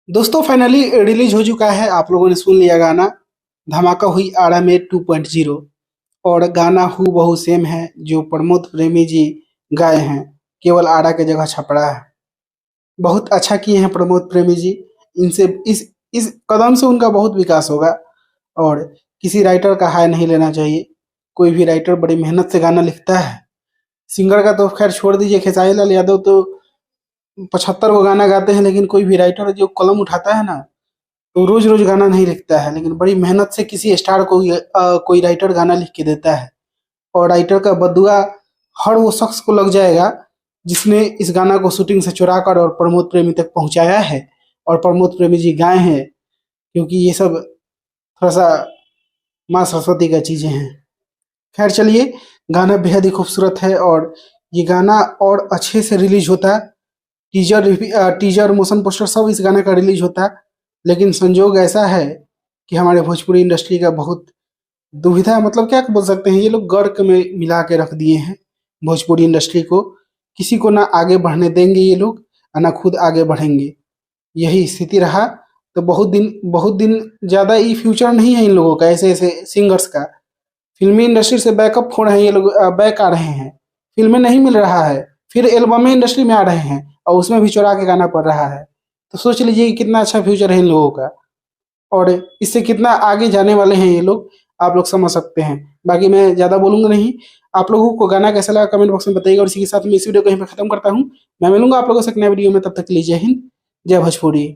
दोस्तों finally release हो चुका है। आप लोगों ने सुन लिया गाना धमाका हुई आड़ा में 2.0 और गाना हूबहू सेम है जो प्रमोद प्रेमी जी गाए हैं। केवल आड़ा के जगह छपड़ा है। बहुत अच्छा किए हैं प्रमोद प्रेमी जी। इनसे इस कदम से उनका बहुत विकास होगा और किसी राइटर का हाय नहीं लेना चाहिए। कोई भी राइटर बड़ी मेहनत से गाना लिखता है। सिंगर का तो खैर छोड़ दीजिए, खेसारी लाल यादव तो 75 गो गाना गाते हैं, लेकिन कोई भी राइटर जो कलम उठाता है ना, तो रोज रोज गाना नहीं लिखता है, लेकिन बड़ी मेहनत से किसी स्टार को कोई राइटर गाना लिख के देता है। और राइटर का बदुआ हर वो शख्स को लग जाएगा जिसने इस गाना को शूटिंग से चुरा कर और प्रमोद प्रेमी तक पहुंचाया है और प्रमोद प्रेमी जी गाए हैं, क्योंकि ये सब थोड़ा सा माँ सरस्वती का चीजें हैं। खैर चलिए, गाना बेहद ही खूबसूरत है और ये गाना और अच्छे से रिलीज होता। टीजर मोशन पोस्टर सब इस गाने का रिलीज होता, लेकिन संजोग ऐसा है कि हमारे भोजपुरी इंडस्ट्री का बहुत दुविधा, मतलब क्या बोल सकते हैं, ये लोग गर्क में मिला के रख दिए हैं भोजपुरी इंडस्ट्री को। किसी को ना आगे बढ़ने देंगे ये लोग और ना खुद आगे बढ़ेंगे। यही स्थिति रहा तो बहुत दिन ज्यादा ही फ्यूचर नहीं है इन लोगों का। ऐसे ऐसे सिंगर्स का फिल्मी इंडस्ट्री से बैकअप हो रहे हैं ये लोग, बैक आ रहे हैं। फिल्में नहीं मिल रहा है, फिर एल्बमें इंडस्ट्री में आ रहे हैं और उसमें भी चुरा के गाना पड़ रहा है। तो सोच लीजिए कि कितना अच्छा फ्यूचर है इन लोगों का और इससे कितना आगे जाने वाले हैं ये लोग, आप लोग समझ सकते हैं। बाकी मैं ज़्यादा बोलूँगा नहीं। आप लोगों को गाना कैसा लगा कमेंट बॉक्स में बताइएगा और इसी के साथ मैं इस वीडियो को यहीं पर खत्म करता हूँ। मैं मिलूंगा आप लोगों से एक नए वीडियो में, तब तक के लिए जय हिंद, जय भोजपुरी।